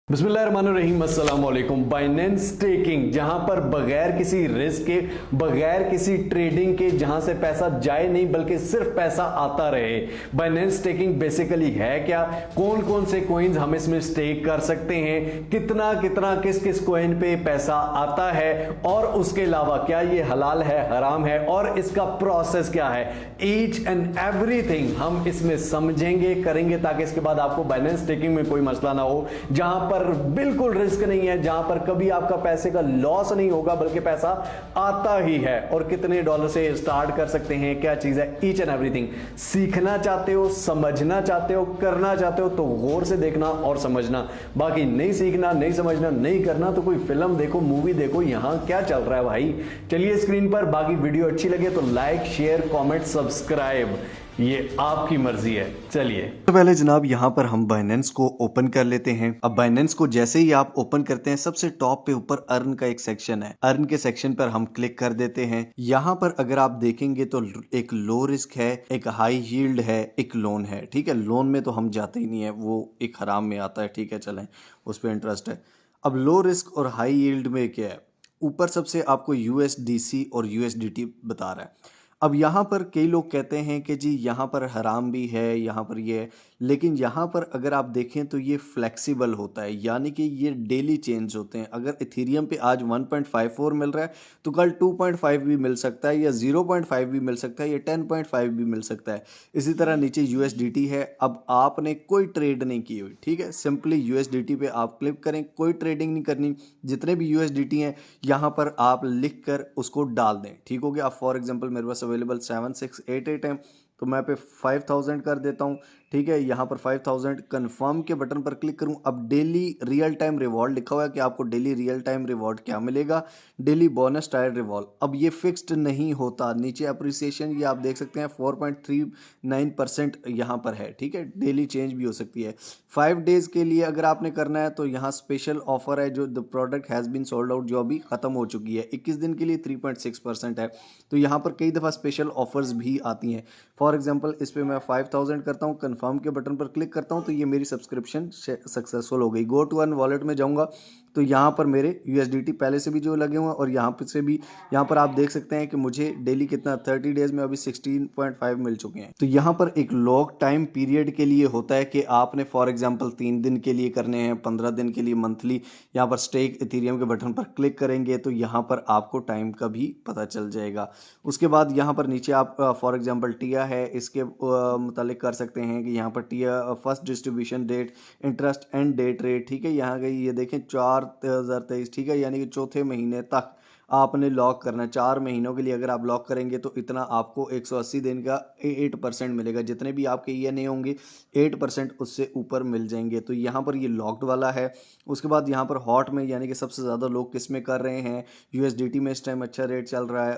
बिस्मिल्लाहिर्रहमानिर्रहीम, अस्सलाम वालेकुम। बाइनेंस स्टेकिंग, जहां पर बगैर किसी रिस्क के, बगैर किसी ट्रेडिंग के, जहां से पैसा जाए नहीं बल्कि सिर्फ पैसा आता रहे। बाइनेंस स्टेकिंग बेसिकली है क्या, कौन कौन से कॉइन्स हम इसमें स्टेक कर सकते हैं, कितना कितना किस किस कॉइन पे पैसा आता है, और उसके अलावा क्या ये हलाल है हराम है और इसका प्रोसेस क्या है, ईच एंड एवरीथिंग हम इसमें समझेंगे करेंगे, ताकि इसके बाद आपको बाइनेंस स्टेकिंग में कोई मसला ना हो, जहां पर बिल्कुल रिस्क नहीं है, जहां पर कभी आपका पैसे का लॉस नहीं होगा बल्कि पैसा आता ही है। और कितने डॉलर से स्टार्ट कर सकते हैं, क्या चीज है, ईच एंड एवरीथिंग सीखना चाहते हो, समझना चाहते हो, करना चाहते हो तो गौर से देखना और समझना। बाकी नहीं सीखना, नहीं समझना, नहीं करना तो कोई फिल्म देखो, मूवी देखो, यहां क्या चल रहा है भाई। चलिए स्क्रीन पर, बाकी वीडियो अच्छी लगे तो लाइक शेयर कमेंट सब्सक्राइब, ये आपकी मर्जी है। चलिए तो पहले जनाब यहाँ पर हम बाइनेंस को ओपन कर लेते हैं। अब बाइनेंस को जैसे ही आप ओपन करते हैं, सबसे टॉप पे ऊपर अर्न का एक सेक्शन है, अर्न के सेक्शन पर हम क्लिक कर देते हैं। यहाँ पर अगर आप देखेंगे तो एक लो रिस्क है, एक हाई यील्ड है, एक लोन है। ठीक है, लोन में तो हम जाते ही नहीं है, वो एक हराम में आता है। ठीक है, चलें, उस पर इंटरेस्ट है। अब लो रिस्क और हाई यील्ड में क्या है, ऊपर सबसे आपको यूएसडीसी और यूएसडीटी बता रहा है। अब यहाँ पर कई लोग कहते हैं कि जी यहाँ पर हराम भी है, यहाँ पर ये है, लेकिन यहाँ पर अगर आप देखें तो ये फ्लेक्सिबल होता है, यानी कि ये डेली चेंज होते हैं। अगर इथेरियम पे आज 1.54 मिल रहा है तो कल 2.5 भी मिल सकता है, या 0.5 भी मिल सकता है, या 10.5 भी मिल सकता है। इसी तरह नीचे यूएसडीटी है। अब आपने कोई ट्रेड नहीं की हुई, ठीक है, सिंपली यूएसडीटी पे आप क्लिक करें, कोई ट्रेडिंग नहीं करनी। जितने भी यूएसडीटी हैं यहाँ पर आप लिख कर उसको डाल दें। ठीक हो गया। अब फॉर एग्जांपल मेरे पास अवेलेबल 7688 है, तो मैं पे 5000 कर देता हूँ। ठीक है, यहाँ पर 5000 कंफर्म के बटन पर क्लिक करूँ। अब डेली रियल टाइम रिवॉर्ड लिखा हुआ है कि आपको डेली रियल टाइम रिवॉर्ड क्या मिलेगा, डेली बोनस टायर रिवॉर्ड। अब ये फिक्स्ड नहीं होता, नीचे अप्रिसिएशन ये आप देख सकते हैं 4.39% यहाँ पर है। ठीक है, डेली चेंज भी हो सकती है। 5 डेज के लिए अगर आपने करना है तो यहाँ स्पेशल ऑफर है, जो the product has been sold out, जो अभी खत्म हो चुकी है। 21 दिन के लिए 3.6% है। तो यहाँ पर कई दफ़ा स्पेशल ऑफर्स भी आती हैं। फॉर एग्जांपल इस पे मैं 5000 करता हूँ, कंफर्म के बटन पर क्लिक करता हूँ, तो ये मेरी सब्सक्रिप्शन सक्सेसफुल हो गई। गो टू अर्न वॉलेट में जाऊँगा तो यहाँ पर मेरे यूएसडीटी पहले से भी जो लगे हुए हैं, और यहाँ पर से भी, यहाँ पर आप देख सकते हैं कि मुझे डेली कितना 30 डेज में अभी 16.5 मिल चुके हैं। तो यहाँ पर एक लॉन्ग टाइम पीरियड के लिए होता है कि आपने फॉर एग्जांपल 3 दिन के लिए करने हैं, 15 दिन के लिए, मंथली। यहाँ पर स्टेक इथेरियम के बटन पर क्लिक करेंगे तो यहाँ पर आपको टाइम का भी पता चल जाएगा। उसके बाद यहाँ पर नीचे आप फॉर एग्जांपल टिया है, इसके मुतालिक कर सकते हैं कि यहाँ पर टिया first distribution debt, interest and debt rate. ठीक है, यहाँ गई ये देखें 4/2023। ठीक है, यानी कि चौथे महीने तक आपने लॉक करना है। 4 महीनों के लिए अगर आप लॉक करेंगे तो इतना आपको 180 दिन का 8% मिलेगा। जितने भी आपके ईएनए होंगे 8% उससे ऊपर मिल जाएंगे। तो यहाँ पर ये लॉक्ड वाला है। उसके बाद यहाँ पर हॉट में, यानी कि सबसे ज़्यादा लोग किस में कर रहे हैं, यूएसडीटी में इस टाइम अच्छा रेट चल रहा है।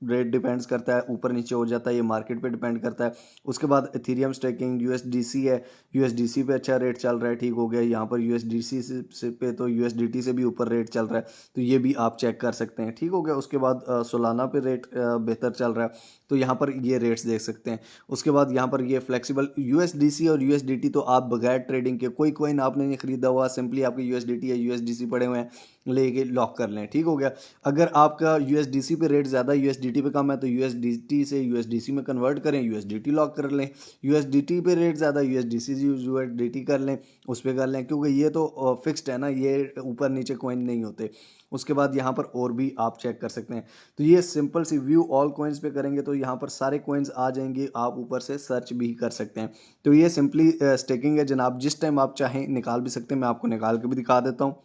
रेट डिपेंड्स करता है, ऊपर नीचे हो जाता है, ये मार्केट पे डिपेंड करता है। उसके बाद इथेरियम स्टेकिंग यूएसडीसी है, यूएसडीसी पे अच्छा रेट चल रहा है। ठीक हो गया। यहाँ पर यूएसडीसी से पे तो यूएसडीटी से भी ऊपर रेट चल रहा है, तो ये भी आप चेक कर सकते हैं। ठीक हो गया। उसके बाद सोलाना पे रेट बेहतर चल रहा है, तो यहाँ पर ये रेट्स देख सकते हैं। उसके बाद यहाँ पर ये फ्लेक्सिबल यूएसडीसी और यूएसडीटी, तो आप बगैर ट्रेडिंग के कोई कॉइन आपने नहीं खरीदा हुआ, सिंपली आपके यूएसडीटी या यूएसडीसी पड़े हुए हैं, लेके लॉक कर लें। ठीक हो गया। अगर आपका यूएसडीसी पे रेट ज़्यादा, यूएसडीटी पे कम है, तो यूएसडीटी से यूएसडीसी में कन्वर्ट करें, यूएसडीटी लॉक कर लें। यूएसडीटी पे रेट ज़्यादा, यूएसडीसी से यूएसडीटी कर लें, उस पर कर लें, क्योंकि ये तो फिक्स्ड है ना, ये ऊपर नीचे कॉइन नहीं होते। उसके बाद यहाँ पर और भी आप चेक कर सकते हैं। तो ये सिंपल सी व्यू ऑल कॉइन्स पे करेंगे तो यहाँ पर सारे कॉइन्स आ जाएंगे, आप ऊपर से सर्च भी कर सकते हैं। तो ये सिंपली स्टेकिंग है जनाब, जिस टाइम आप चाहें निकाल भी सकते हैं। मैं आपको निकाल के भी दिखा देता हूँ।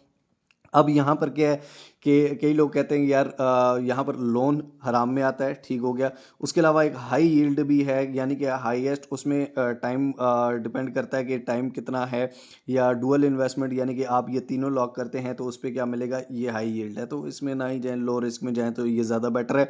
अब यहाँ पर क्या है कि कई लोग कहते हैं यार यहाँ पर लोन हराम में आता है। ठीक हो गया। उसके अलावा एक हाई यील्ड भी है, यानी कि हाईएस्ट, उसमें टाइम डिपेंड करता है कि टाइम कितना है, या डुअल इन्वेस्टमेंट, यानी कि आप ये तीनों लॉक करते हैं तो उस पर क्या मिलेगा, ये हाई यील्ड है। तो इसमें ना ही जाएँ, लो रिस्क में जाएँ तो ये ज़्यादा बेटर है।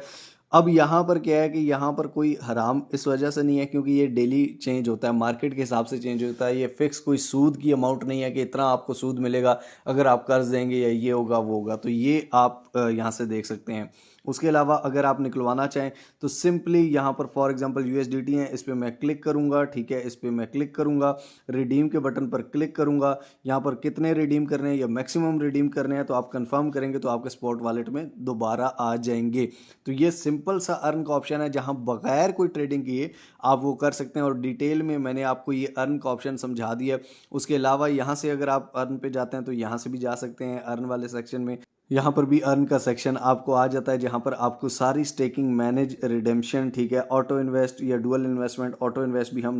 अब यहाँ पर क्या है कि यहाँ पर कोई हराम इस वजह से नहीं है क्योंकि ये डेली चेंज होता है, मार्केट के हिसाब से चेंज होता है। ये फिक्स कोई सूद की अमाउंट नहीं है कि इतना आपको सूद मिलेगा अगर आप कर्ज देंगे या ये होगा वो होगा। तो ये ये आप यहाँ से देख सकते हैं। उसके अलावा अगर आप निकलवाना चाहें तो सिंपली यहाँ पर फॉर एग्जांपल USDT है, इस पर मैं क्लिक करूंगा, ठीक है, इस पर मैं क्लिक करूंगा, रिडीम के बटन पर क्लिक करूंगा। यहाँ पर कितने रिडीम करने हैं या मैक्सिमम रिडीम करने हैं तो आप कंफर्म करेंगे तो आपके स्पॉट वॉलेट में दोबारा आ जाएंगे। तो ये सिंपल सा अर्न का ऑप्शन है जहाँ बगैर कोई ट्रेडिंग किए आप वो कर सकते हैं, और डिटेल में मैंने आपको ये अर्न का ऑप्शन समझा दिया। उसके अलावा यहाँ से अगर आप अर्न पे जाते हैं तो यहाँ से भी जा सकते हैं अर्न वाले सेक्शन में। यहाँ पर भी अर्न का सेक्शन आपको आ जाता है जहाँ पर आपको सारी स्टेकिंग, मैनेज, रिडेम्पशन, ठीक है, ऑटो इन्वेस्ट या डुअल इन्वेस्टमेंट, ऑटो इन्वेस्ट भी हम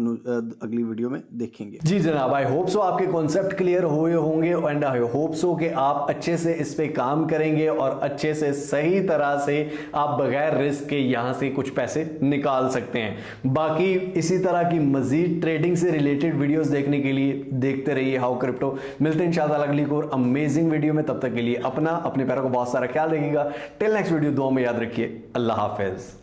अगली वीडियो में देखेंगे। जी जनाब, आई होप सो आपके कॉन्सेप्ट क्लियर हुए होंगे एंड आई होप सो कि आप अच्छे से इस पे काम करेंगे और अच्छे से सही तरह से आप बगैर रिस्क के यहाँ से कुछ पैसे निकाल सकते हैं। बाकी इसी तरह की मजीद ट्रेडिंग से रिलेटेड वीडियोस देखने के लिए देखते रहिए हाउ क्रिप्टो। मिलते हैं इंशाल्लाह अगली को अमेजिंग वीडियो में। तब तक के लिए अपने पैरों को बहुत सारा ख्याल रखिएगा। टिल नेक्स्ट वीडियो, दुआ में याद रखिए। अल्लाह हाफिज।